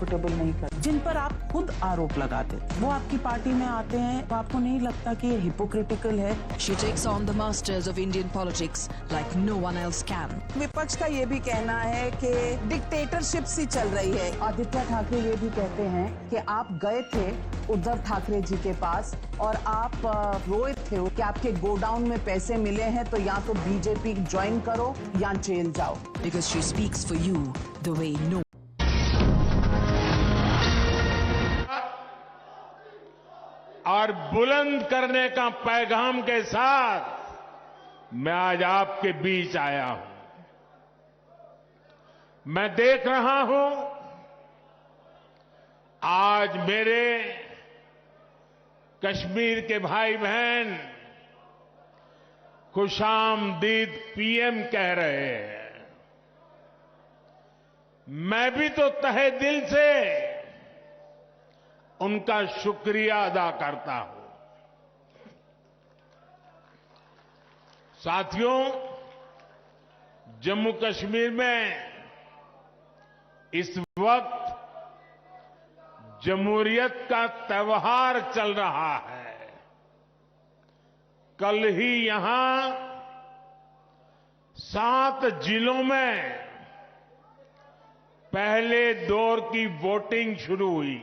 Comfortable नहीं कर, जिन पर आप खुद आरोप लगाते वो आपकी पार्टी में आते हैं, तो आपको नहीं लगता कि ये हिपोक्रिटिकल है? She takes on the masters of Indian politics like no one else can. विपक्ष का ये भी कहना है कि डिक्टेटरशिप सी चल रही है। आदित्य ठाकरे ये भी कहते हैं कि आप गए थे उद्धव ठाकरे जी के पास और आप रोए थे कि आपके गोडाउन में पैसे मिले हैं, तो या तो बीजेपी ज्वाइन करो या जेल जाओ। Because she speaks for you the way no. और बुलंद करने का पैगाम के साथ मैं आज आपके बीच आया हूं। मैं देख रहा हूं आज मेरे कश्मीर के भाई बहन खुशामदीद पीएम कह रहे हैं। मैं भी तो तहे दिल से उनका शुक्रिया अदा करता हूं। साथियों, जम्मू कश्मीर में इस वक्त जमहूरियत का त्योहार चल रहा है। कल ही यहां 7 जिलों में पहले दौर की वोटिंग शुरू हुई।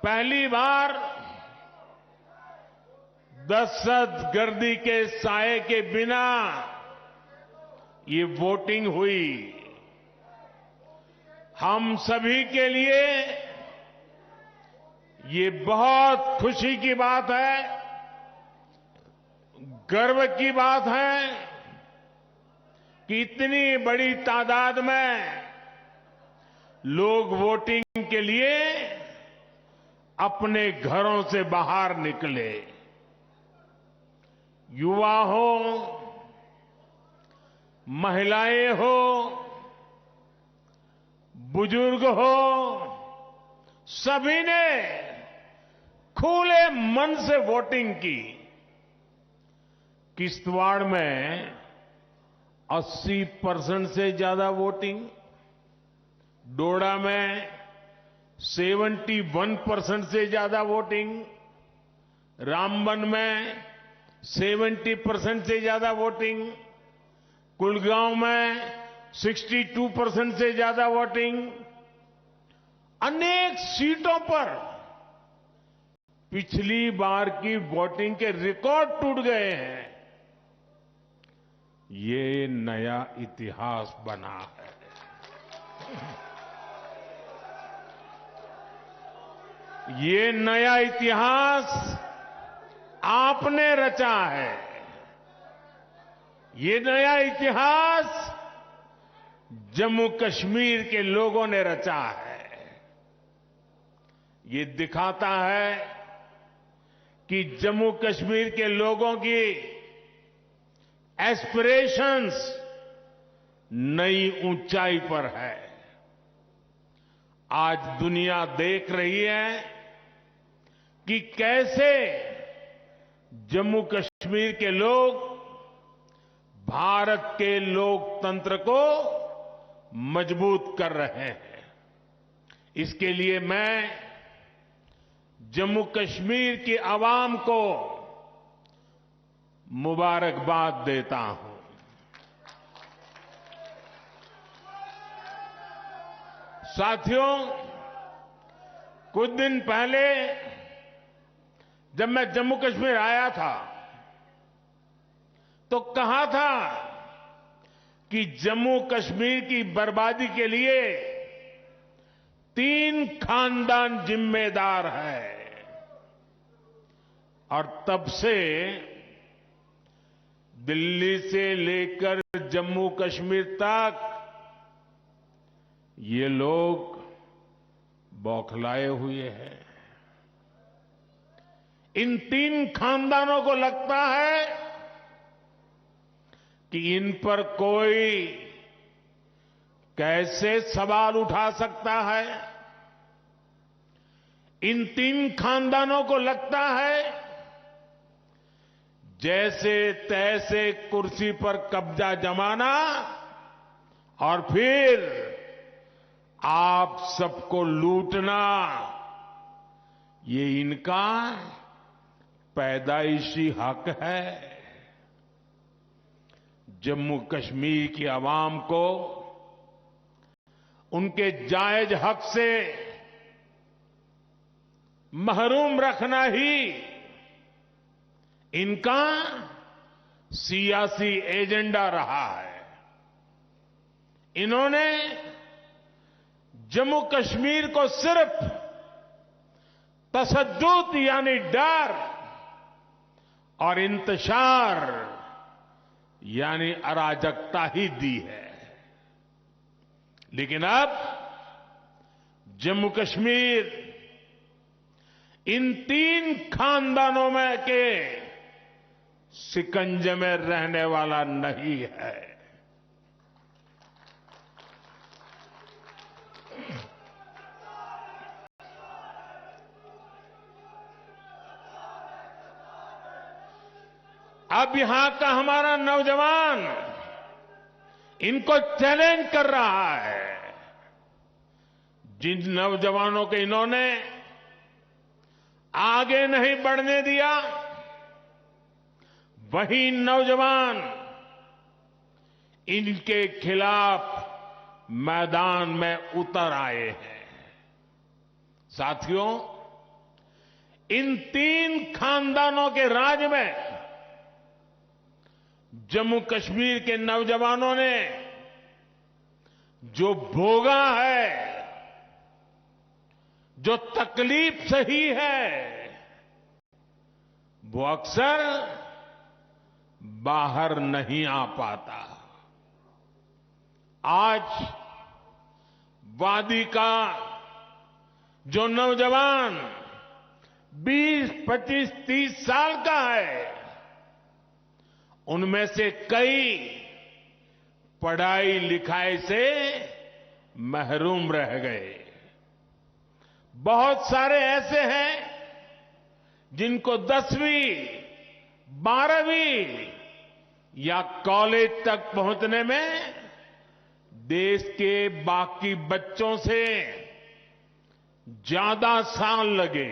पहली बार दहशतगर्दी के साए के बिना ये वोटिंग हुई। हम सभी के लिए ये बहुत खुशी की बात है, गर्व की बात है कि इतनी बड़ी तादाद में लोग वोटिंग के लिए अपने घरों से बाहर निकले। युवा हो, महिलाएं हो, बुजुर्ग हो, सभी ने खुले मन से वोटिंग की। किश्तवाड़ में 80% से ज्यादा वोटिंग, डोडा में 71% से ज्यादा वोटिंग, रामबन में 70% से ज्यादा वोटिंग, कुलगांव में 62% से ज्यादा वोटिंग। अनेक सीटों पर पिछली बार की वोटिंग के रिकॉर्ड टूट गए हैं। ये नया इतिहास बना है। ये नया इतिहास आपने रचा है। ये नया इतिहास जम्मू कश्मीर के लोगों ने रचा है। ये दिखाता है कि जम्मू कश्मीर के लोगों की एस्पिरेशंस नई ऊंचाई पर है। आज दुनिया देख रही है कि कैसे जम्मू कश्मीर के लोग भारत के लोकतंत्र को मजबूत कर रहे हैं। इसके लिए मैं जम्मू कश्मीर की आवाम को मुबारकबाद देता हूं। साथियों, कुछ दिन पहले जब मैं जम्मू कश्मीर आया था तो कहा था कि जम्मू कश्मीर की बर्बादी के लिए 3 खानदान जिम्मेदार है। और तब से दिल्ली से लेकर जम्मू कश्मीर तक ये लोग बौखलाए हुए हैं। इन 3 खानदानों को लगता है कि इन पर कोई कैसे सवाल उठा सकता है। इन 3 खानदानों को लगता है जैसे तैसे कुर्सी पर कब्जा जमाना और फिर आप सबको लूटना, ये इनका पैदाइशी हक है। जम्मू कश्मीर की आवाम को उनके जायज हक से महरूम रखना ही इनका सियासी एजेंडा रहा है। इन्होंने जम्मू कश्मीर को सिर्फ तशद्दुद यानी डर और इंतशार यानी अराजकता ही दी है। लेकिन अब जम्मू कश्मीर इन 3 खानदानों में के शिकंजे में रहने वाला नहीं है। अब यहां का हमारा नौजवान इनको चैलेंज कर रहा है। जिन नौजवानों को इन्होंने आगे नहीं बढ़ने दिया, वही नौजवान इनके खिलाफ मैदान में उतर आए हैं। साथियों, इन 3 खानदानों के राज में जम्मू कश्मीर के नौजवानों ने जो भोगा है, जो तकलीफ सही है, वो अक्सर बाहर नहीं आ पाता। आज वादी का जो नौजवान 20, 25, 30 साल का है, उनमें से कई पढ़ाई लिखाई से महरूम रह गए। बहुत सारे ऐसे हैं जिनको 10वीं, 12वीं या कॉलेज तक पहुंचने में देश के बाकी बच्चों से ज्यादा साल लगे।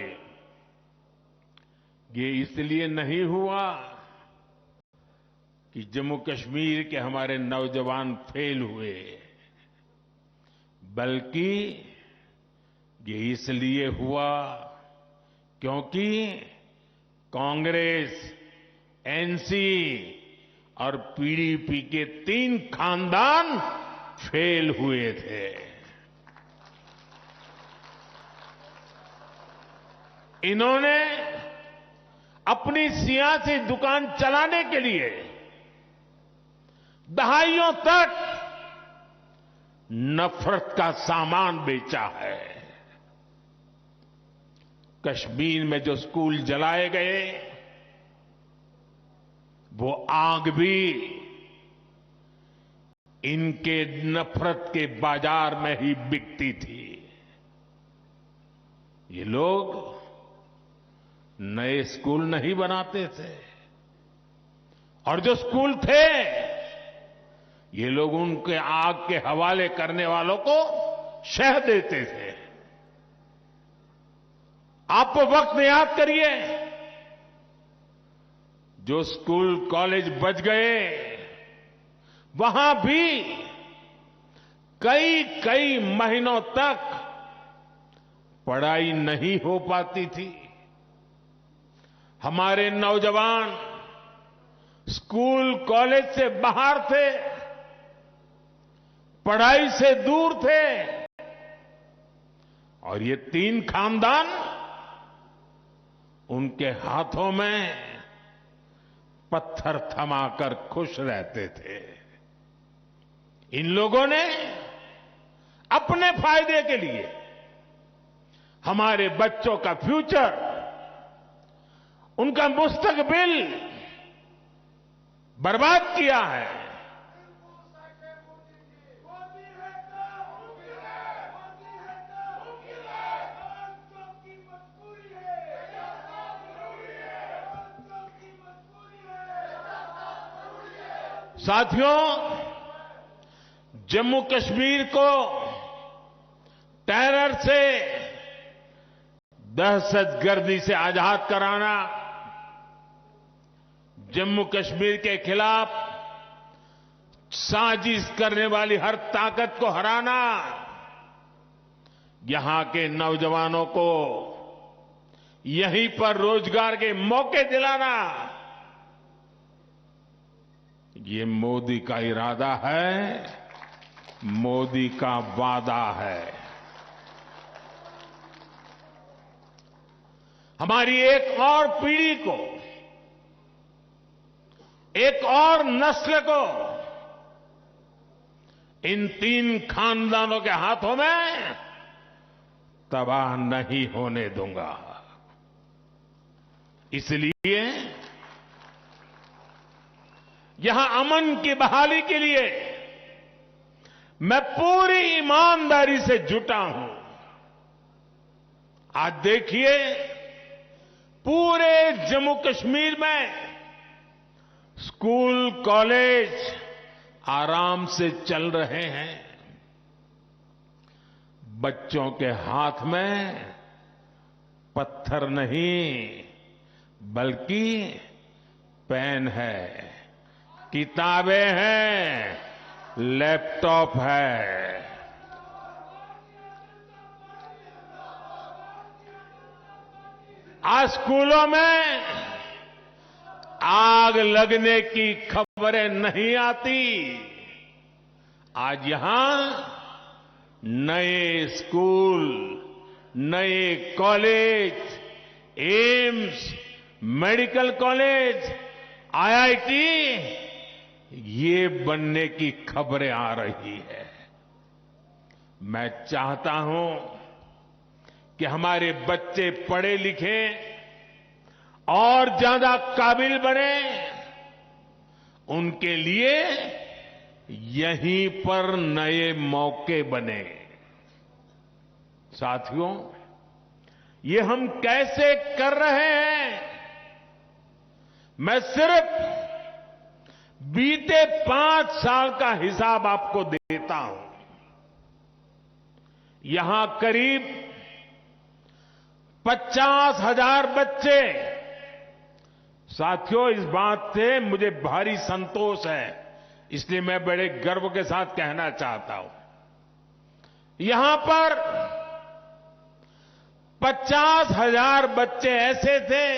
ये इसलिए नहीं हुआ कि जम्मू कश्मीर के हमारे नौजवान फेल हुए, बल्कि ये इसलिए हुआ क्योंकि कांग्रेस, एनसी और पीडीपी के 3 खानदान फेल हुए थे। इन्होंने अपनी सियासी दुकान चलाने के लिए दहाइयों तक नफरत का सामान बेचा है। कश्मीर में जो स्कूल जलाए गए, वो आग भी इनके नफरत के बाजार में ही बिकती थी। ये लोग नए स्कूल नहीं बनाते थे, और जो स्कूल थे, ये लोग उनके आग के हवाले करने वालों को शह देते थे। आप वक्त याद करिए, जो स्कूल कॉलेज बच गए, वहां भी कई कई महीनों तक पढ़ाई नहीं हो पाती थी। हमारे नौजवान स्कूल कॉलेज से बाहर थे, पढ़ाई से दूर थे, और ये 3 खानदान उनके हाथों में पत्थर थमाकर खुश रहते थे। इन लोगों ने अपने फायदे के लिए हमारे बच्चों का फ्यूचर, उनका मुस्तकबिल बर्बाद किया है। साथियों, जम्मू कश्मीर को टेरर से, दहशतगर्दी से आजाद कराना, जम्मू कश्मीर के खिलाफ साजिश करने वाली हर ताकत को हराना, यहां के नौजवानों को यहीं पर रोजगार के मौके दिलाना, ये मोदी का इरादा है, मोदी का वादा है। हमारी एक और पीढ़ी को, एक और नस्ल को इन 3 खानदानों के हाथों में तबाह नहीं होने दूंगा। इसलिए यहां अमन की बहाली के लिए मैं पूरी ईमानदारी से जुटा हूं। आज देखिए, पूरे जम्मू कश्मीर में स्कूल, कॉलेज आराम से चल रहे हैं। बच्चों के हाथ में पत्थर नहीं, बल्कि पेन है, किताबें हैं, लैपटॉप है। आज स्कूलों में आग लगने की खबरें नहीं आती। आज यहां नए स्कूल, नए college, AIIMS, medical college, IIT, ये बनने की खबरें आ रही है। मैं चाहता हूं कि हमारे बच्चे पढ़े लिखे और ज्यादा काबिल बने, उनके लिए यहीं पर नए मौके बने। साथियों, ये हम कैसे कर रहे हैं? मैं सिर्फ बीते 5 साल का हिसाब आपको देता हूं। यहां करीब 50,000 बच्चे, साथियों इस बात से मुझे भारी संतोष है, इसलिए मैं बड़े गर्व के साथ कहना चाहता हूं, यहां पर 50,000 बच्चे ऐसे थे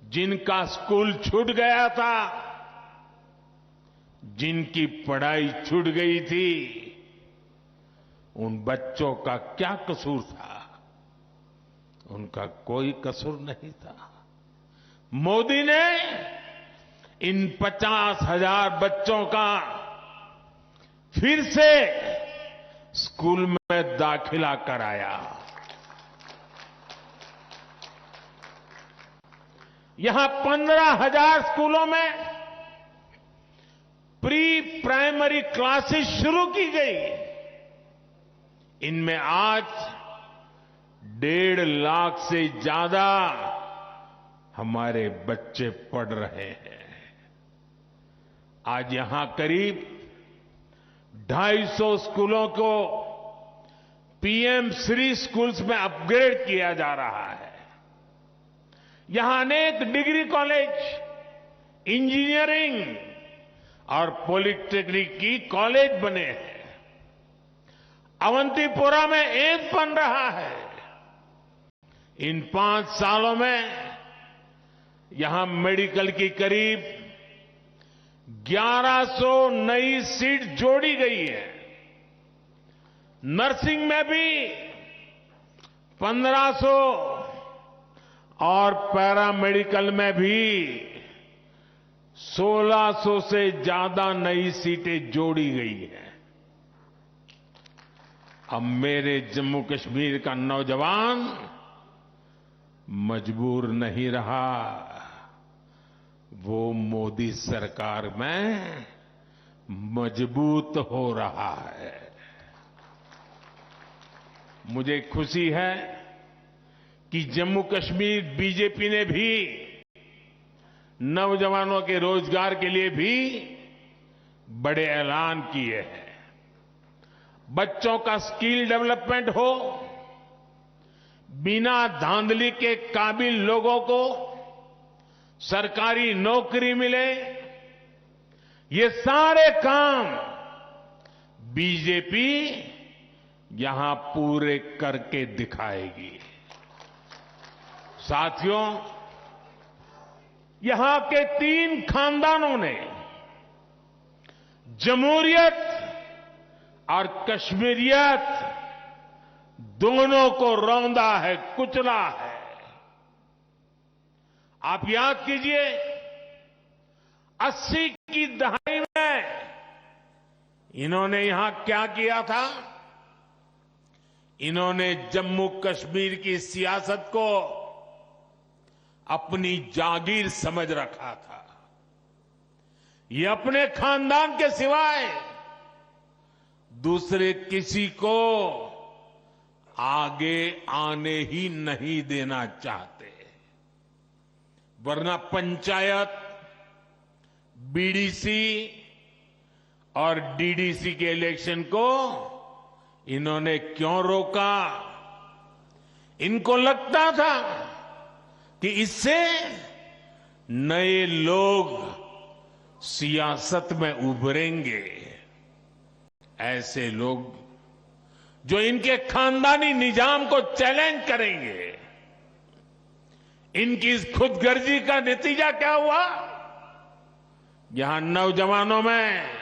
जिनका स्कूल छूट गया था, जिनकी पढ़ाई छूट गई थी। उन बच्चों का क्या कसूर था? उनका कोई कसूर नहीं था। मोदी ने इन 50,000 बच्चों का फिर से स्कूल में दाखिला कराया। यहां 15,000 स्कूलों में प्री प्राइमरी क्लासेस शुरू की गई। इनमें आज 1.5 लाख से ज्यादा हमारे बच्चे पढ़ रहे हैं। आज यहां करीब 250 स्कूलों को पीएम श्री स्कूल्स में अपग्रेड किया जा रहा है। यहां अनेक डिग्री कॉलेज, इंजीनियरिंग और पॉलिटेक्निक की कॉलेज बने हैं। अवंतीपोरा में एक बन रहा है। इन 5 सालों में यहां मेडिकल की करीब 1100 नई सीट जोड़ी गई है। नर्सिंग में भी 1500 और पैरामेडिकल में भी 1600 से ज्यादा नई सीटें जोड़ी गई हैं। अब मेरे जम्मू कश्मीर का नौजवान मजबूर नहीं रहा, वो मोदी सरकार में मजबूत हो रहा है। मुझे खुशी है कि जम्मू कश्मीर बीजेपी ने भी नौजवानों के रोजगार के लिए भी बड़े ऐलान किए हैं। बच्चों का स्किल डेवलपमेंट हो, बिना धांधली के काबिल लोगों को सरकारी नौकरी मिले, ये सारे काम बीजेपी यहां पूरे करके दिखाएगी। साथियों, यहां के 3 खानदानों ने जमहूरियत और कश्मीरियत दोनों को रौंदा है, कुचला है। आप याद कीजिए, 80 की दहाई में इन्होंने यहां क्या किया था? इन्होंने जम्मू कश्मीर की सियासत को अपनी जागीर समझ रखा था। ये अपने खानदान के सिवाय दूसरे किसी को आगे आने ही नहीं देना चाहते, वरना पंचायत, बीडीसी और डीडीसी के इलेक्शन को इन्होंने क्यों रोका? इनको लगता था कि इससे नए लोग सियासत में उभरेंगे। ऐसे लोग जो इनके खानदानी निजाम को चैलेंज करेंगे, इनकी इस खुदगर्जी का नतीजा क्या हुआ? यहां नौजवानों में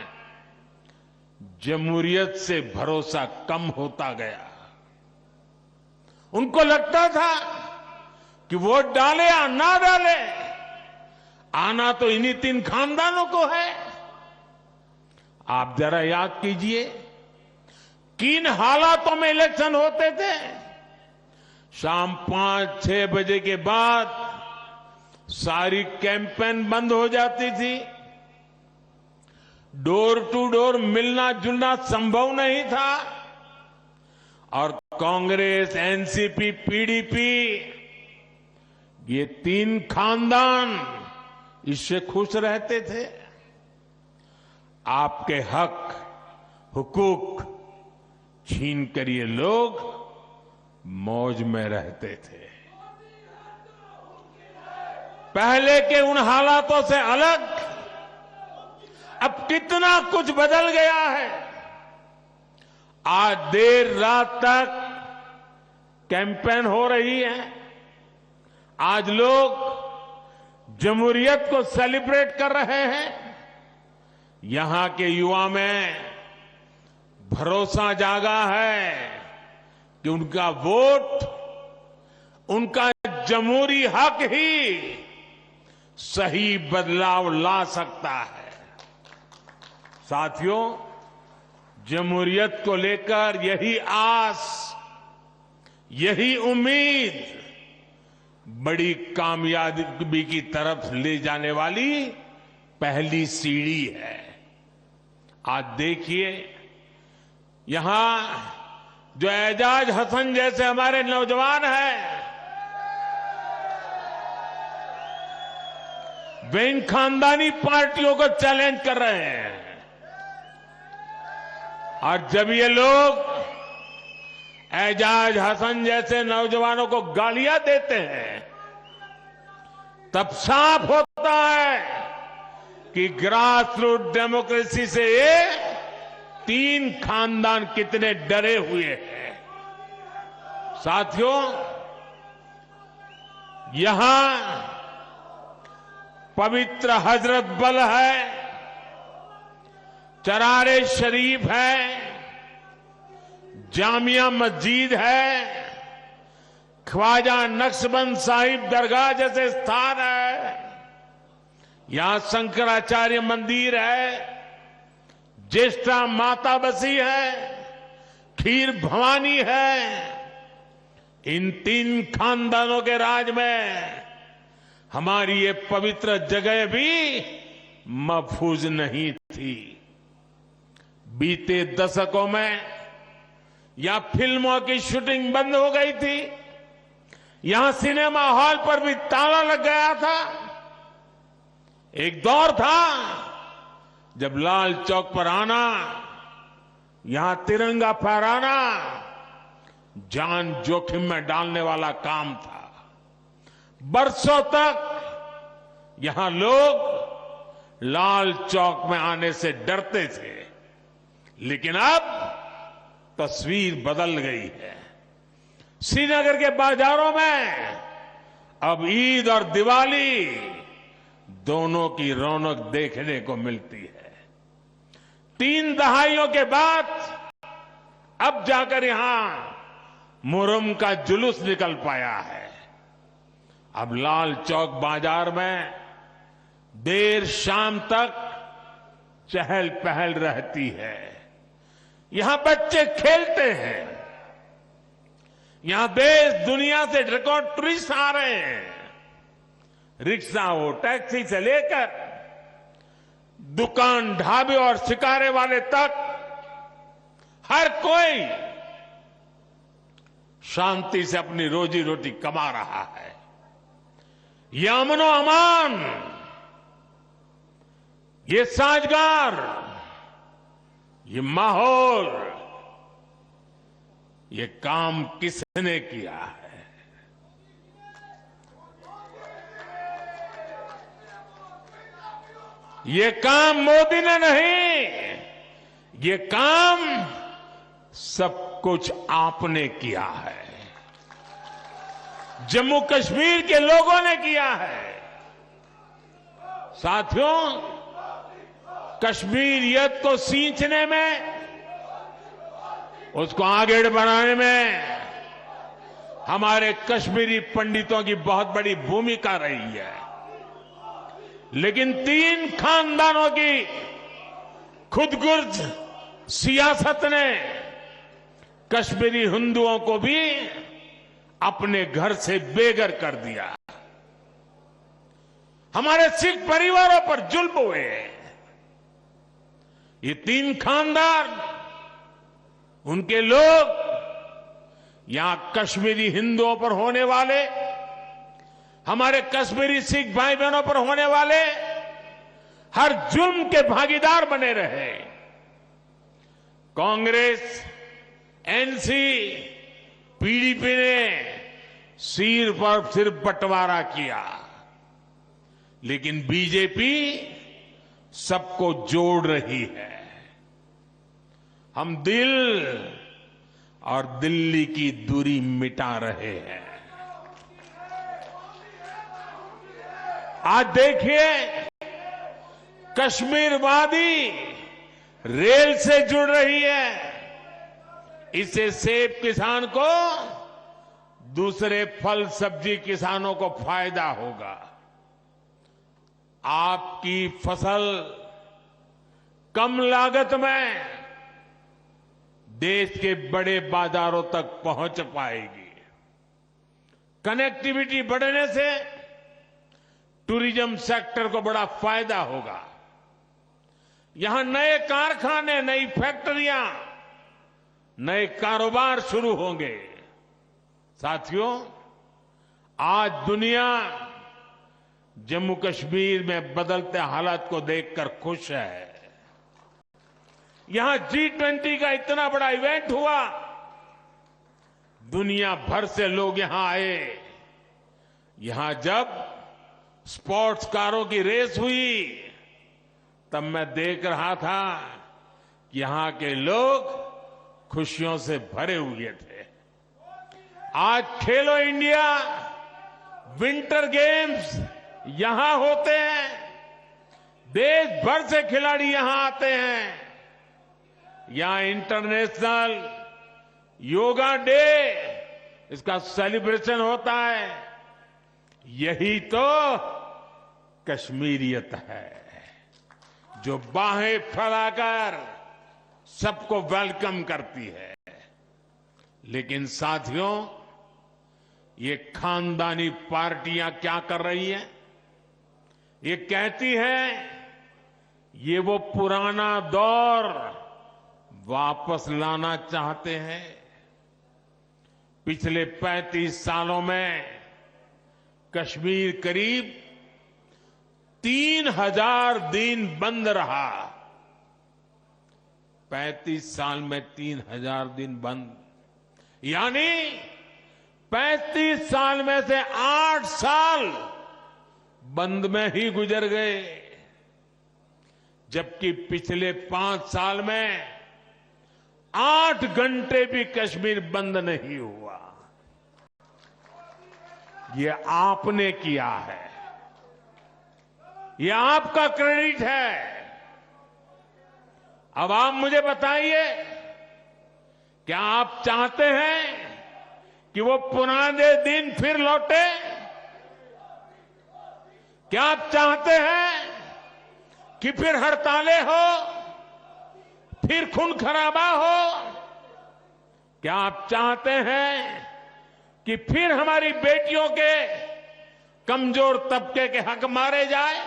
जमहूरियत से भरोसा कम होता गया। उनको लगता था कि वोट डाले या ना डाले, आना तो इन्हीं 3 खानदानों को है। आप जरा याद कीजिए, किन हालातों में इलेक्शन होते थे? शाम 5-6 बजे के बाद सारी कैंपेन बंद हो जाती थी। डोर टू डोर मिलना जुलना संभव नहीं था और कांग्रेस, एनसीपी, पीडीपी, ये 3 खानदान इससे खुश रहते थे। आपके हक, हुकूक छीन कर ये लोग मौज में रहते थे। पहले के उन हालातों से अलग अब कितना कुछ बदल गया है। आज देर रात तक कैंपेन हो रही है। आज लोग जमहूरियत को सेलिब्रेट कर रहे हैं। यहां के युवा में भरोसा जागा है कि उनका वोट, उनका जमहूरी हक ही सही बदलाव ला सकता है। साथियों, जमहूरियत को लेकर यही आस, यही उम्मीद बड़ी कामयाबी की तरफ ले जाने वाली पहली सीढ़ी है। आज देखिए, यहां जो एजाज हसन जैसे हमारे नौजवान हैं, वे इन खानदानी पार्टियों को चैलेंज कर रहे हैं। और जब ये लोग एजाज हसन जैसे नौजवानों को गालियां देते हैं, तब साफ होता है कि ग्रास रूट डेमोक्रेसी से ये 3 खानदान कितने डरे हुए हैं। साथियों, यहां पवित्र हजरत बल है, चरारे शरीफ है, जामिया मस्जिद है, ख्वाजा नक्शबंद साहिब दरगाह जैसे स्थान है, यहां शंकराचार्य मंदिर है, ज्येष्ठा माता बसी है, खीर भवानी है। इन 3 खानदानों के राज में हमारी ये पवित्र जगह भी महफूज नहीं थी। बीते दशकों में यहां फिल्मों की शूटिंग बंद हो गई थी, यहां सिनेमा हॉल पर भी ताला लग गया था। एक दौर था जब लाल चौक पर आना यहां तिरंगा फहराना जान जोखिम में डालने वाला काम था। बरसों तक यहां लोग लाल चौक में आने से डरते थे, लेकिन अब तस्वीर बदल गई है। श्रीनगर के बाजारों में अब ईद और दिवाली दोनों की रौनक देखने को मिलती है। 3 दहाइयों के बाद अब जाकर यहां मुहर्रम का जुलूस निकल पाया है। अब लाल चौक बाजार में देर शाम तक चहल पहल रहती है। यहां बच्चे खेलते हैं। यहां देश दुनिया से रिकॉर्ड टूरिस्ट आ रहे हैं। रिक्शा हो, टैक्सी से लेकर दुकान, ढाबे और शिकारे वाले तक हर कोई शांति से अपनी रोजी रोटी कमा रहा है। ये अमनो अमान, ये साजगार, ये माहौल, ये काम किसने किया है? ये काम मोदी ने नहीं, ये काम सब कुछ आपने किया है। जम्मू कश्मीर के लोगों ने किया है। साथियों, कश्मीरियत को सींचने में, उसको आगे बढ़ाने में हमारे कश्मीरी पंडितों की बहुत बड़ी भूमिका रही है। लेकिन 3 खानदानों की खुदगर्ज सियासत ने कश्मीरी हिंदुओं को भी अपने घर से बेघर कर दिया। हमारे सिख परिवारों पर जुल्म हुए। ये 3 खानदान, उनके लोग यहां कश्मीरी हिंदुओं पर होने वाले, हमारे कश्मीरी सिख भाई बहनों पर होने वाले हर जुल्म के भागीदार बने रहे। कांग्रेस, एनसी, पीडीपी ने सिर पर सिर बंटवारा किया, लेकिन बीजेपी सबको जोड़ रही है। हम दिल और दिल्ली की दूरी मिटा रहे हैं। आज देखिए, कश्मीर वादी रेल से जुड़ रही है। इससे सेब किसान को, दूसरे फल सब्जी किसानों को फायदा होगा। आपकी फसल कम लागत में देश के बड़े बाजारों तक पहुंच पाएगी। कनेक्टिविटी बढ़ने से टूरिज्म सेक्टर को बड़ा फायदा होगा। यहां नए कारखाने, नई फैक्ट्रियां, नए कारोबार शुरू होंगे। साथियों, आज दुनिया जम्मू कश्मीर में बदलते हालात को देखकर खुश है। यहां G20 का इतना बड़ा इवेंट हुआ, दुनिया भर से लोग यहां आए। यहां जब स्पोर्ट्स कारों की रेस हुई, तब मैं देख रहा था कि यहां के लोग खुशियों से भरे हुए थे। आज खेलो इंडिया विंटर गेम्स यहां होते हैं। देश भर से खिलाड़ी यहां आते हैं। यहां इंटरनेशनल योगा डे, इसका सेलिब्रेशन होता है। यही तो कश्मीरियत है, जो बाहें फैलाकर सबको वेलकम करती है। लेकिन साथियों, ये खानदानी पार्टियां क्या कर रही हैं? ये कहती हैं ये वो पुराना दौर वापस लाना चाहते हैं। पिछले 35 सालों में कश्मीर करीब 3000 दिन बंद रहा। 35 साल में 3000 दिन बंद, यानी 35 साल में से 8 साल बंद में ही गुजर गए, जबकि पिछले 5 साल में 8 घंटे भी कश्मीर बंद नहीं हुआ। ये आपने किया है, ये आपका क्रेडिट है। अब आप मुझे बताइए, क्या आप चाहते हैं कि वो पुराने दिन फिर लौटे? क्या आप चाहते हैं कि फिर हड़तालें हो, फिर खून खराबा हो? क्या आप चाहते हैं कि फिर हमारी बेटियों के कमजोर तबके के हक मारे जाए?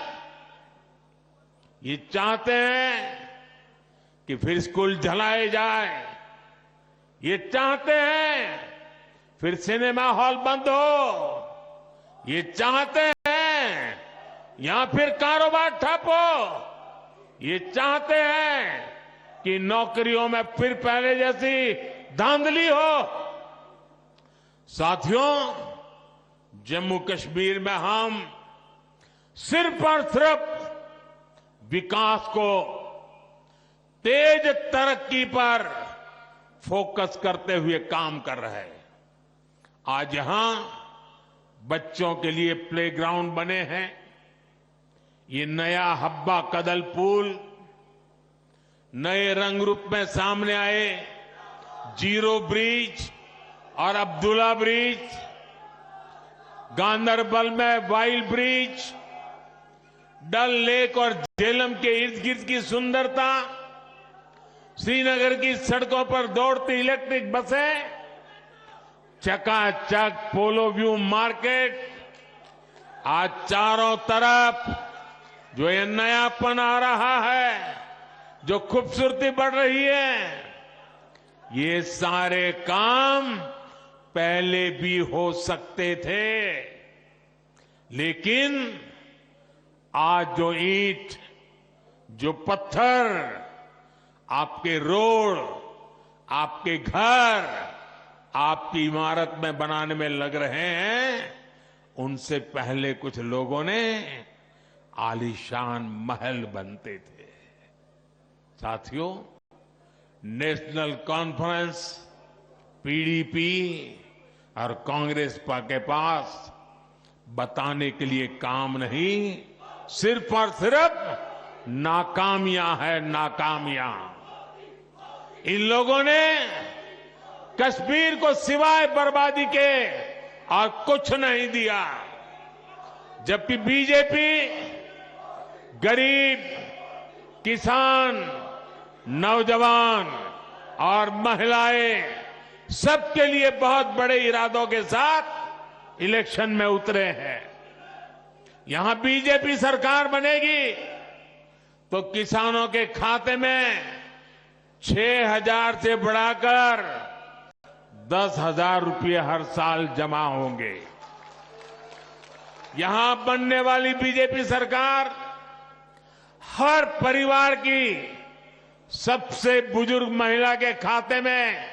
ये चाहते हैं कि फिर स्कूल जलाए जाए? ये चाहते हैं फिर सिनेमा हॉल बंद हो? ये चाहते हैं या फिर कारोबार ठप हो? ये चाहते हैं कि नौकरियों में फिर पहले जैसी धांधली हो? साथियों, जम्मू कश्मीर में हम सिर्फ और सिर्फ विकास को, तेज तरक्की पर फोकस करते हुए काम कर रहे हैं। आज यहां बच्चों के लिए प्लेग्राउंड बने हैं। ये नया हब्बा कदल पुल, नए रंग रूप में सामने आए जीरो ब्रिज और अब्दुल्ला ब्रिज, गांदरबल में वाइल्ड ब्रिज, डल लेक और झेलम के इर्द गिर्द की सुंदरता, श्रीनगर की सड़कों पर दौड़ती इलेक्ट्रिक बसें, चकाचक पोलो व्यू मार्केट, आज चारों तरफ जो ये नयापन आ रहा है, जो खूबसूरती बढ़ रही है, ये सारे काम पहले भी हो सकते थे, लेकिन आज जो ईंट, जो पत्थर आपके रोड, आपके घर, आपकी इमारत में बनाने में लग रहे हैं, उनसे पहले कुछ लोगों ने आलीशान महल बनते थे। साथियों, नेशनल कॉन्फ्रेंस, पीडीपी और कांग्रेस के पास बताने के लिए काम नहीं, सिर्फ और सिर्फ नाकामियां है, नाकामियां। इन लोगों ने कश्मीर को सिवाय बर्बादी के और कुछ नहीं दिया, जबकि बीजेपी गरीब, किसान, नौजवान और महिलाएं सबके लिए बहुत बड़े इरादों के साथ इलेक्शन में उतरे हैं। यहां बीजेपी सरकार बनेगी तो किसानों के खाते में 6,000 से बढ़ाकर 10,000 रुपये हर साल जमा होंगे। यहां बनने वाली बीजेपी सरकार हर परिवार की सबसे बुजुर्ग महिला के खाते में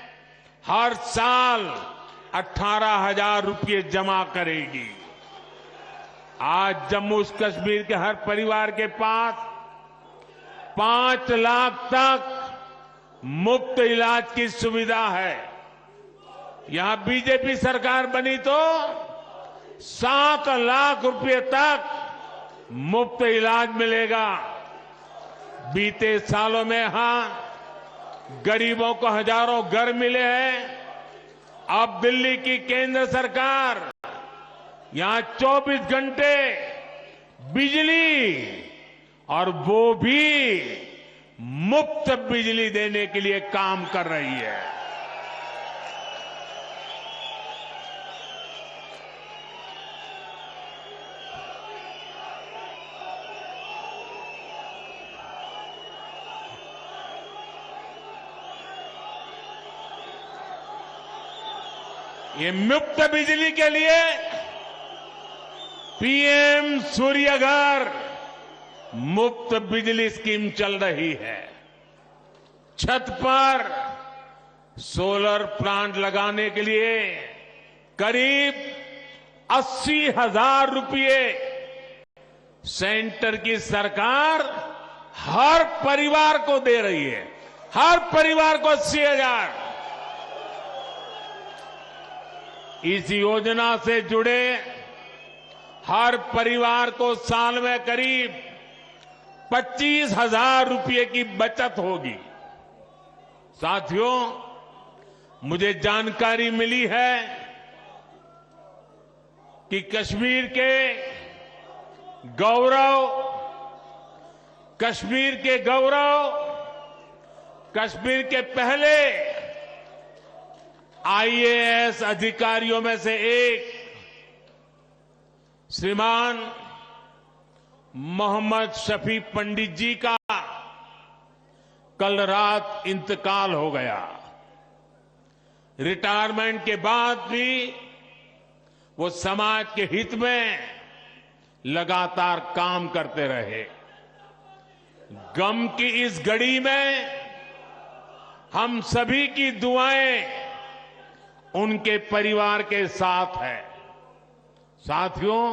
हर साल 18,000 रुपये जमा करेगी। आज जम्मू कश्मीर के हर परिवार के पास 5 लाख तक मुफ्त इलाज की सुविधा है। यहां बीजेपी सरकार बनी तो 7 लाख रुपए तक मुफ्त इलाज मिलेगा। बीते सालों में यहां गरीबों को हजारों घर मिले हैं। अब दिल्ली की केंद्र सरकार यहां 24 घंटे बिजली, और वो भी मुफ्त बिजली देने के लिए काम कर रही है। ये मुफ्त बिजली के लिए पीएम सूर्य घर मुफ्त बिजली स्कीम चल रही है। छत पर सोलर प्लांट लगाने के लिए करीब 80,000 रुपये सेंटर की सरकार हर परिवार को दे रही है। हर परिवार को 80,000। इस योजना से जुड़े हर परिवार को साल में करीब 25,000 रुपये की बचत होगी। साथियों, मुझे जानकारी मिली है कि कश्मीर के गौरव, कश्मीर के पहले आईएएस अधिकारियों में से एक श्रीमान मोहम्मद शफी पंडित जी का कल रात इंतकाल हो गया। रिटायरमेंट के बाद भी वो समाज के हित में लगातार काम करते रहे। गम की इस घड़ी में हम सभी की दुआएं उनके परिवार के साथ है। साथियों,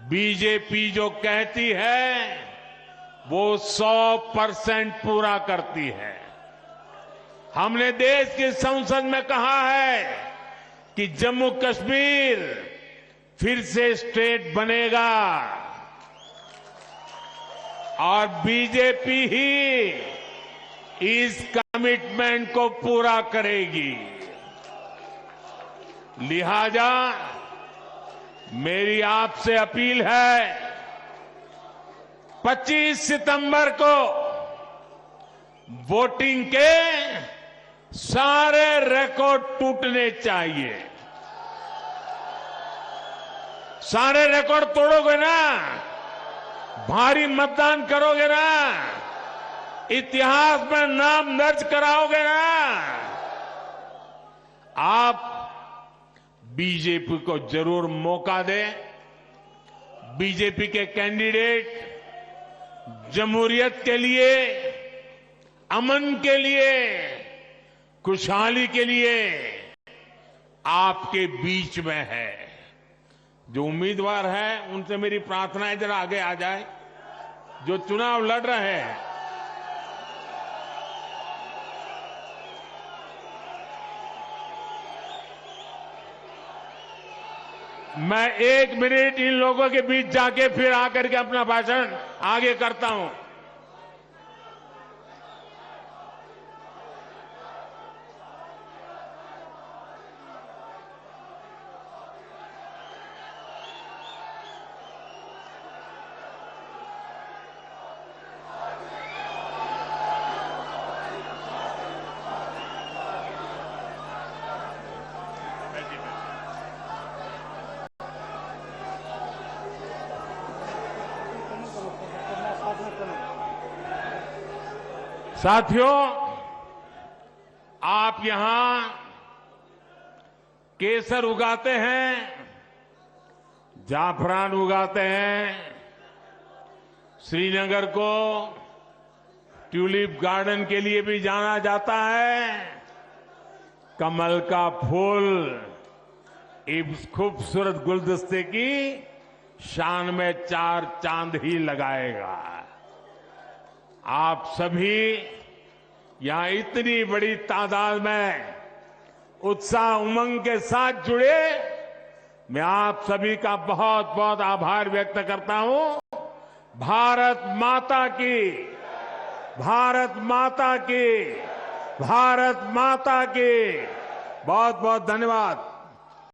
बीजेपी जो कहती है वो 100% पूरा करती है। हमने देश की संसद में कहा है कि जम्मू कश्मीर फिर से स्टेट बनेगा और बीजेपी ही इस कमिटमेंट को पूरा करेगी। लिहाजा मेरी आपसे अपील है, 25 सितंबर को वोटिंग के सारे रिकॉर्ड टूटने चाहिए। सारे रिकॉर्ड तोड़ोगे ना, भारी मतदान करोगे ना, इतिहास में नाम दर्ज कराओगे ना, आप बीजेपी को जरूर मौका दें। बीजेपी के कैंडिडेट जमहूरियत के लिए, अमन के लिए, खुशहाली के लिए आपके बीच में है। जो उम्मीदवार है उनसे मेरी प्रार्थना है जरा आगे आ जाए। जो चुनाव लड़ रहे हैं, मैं 1 मिनट इन लोगों के बीच जाके फिर आकर के अपना भाषण आगे करता हूं। साथियों, आप यहां केसर उगाते हैं, जाफरान उगाते हैं। श्रीनगर को ट्यूलिप गार्डन के लिए भी जाना जाता है। कमल का फूल इस खूबसूरत गुलदस्ते की शान में 4 चांद ही लगाएगा। आप सभी यहां इतनी बड़ी तादाद में उत्साह उमंग के साथ जुड़े, मैं आप सभी का बहुत बहुत आभार व्यक्त करता हूं। भारत माता की, भारत माता की, भारत माता की बहुत बहुत धन्यवाद।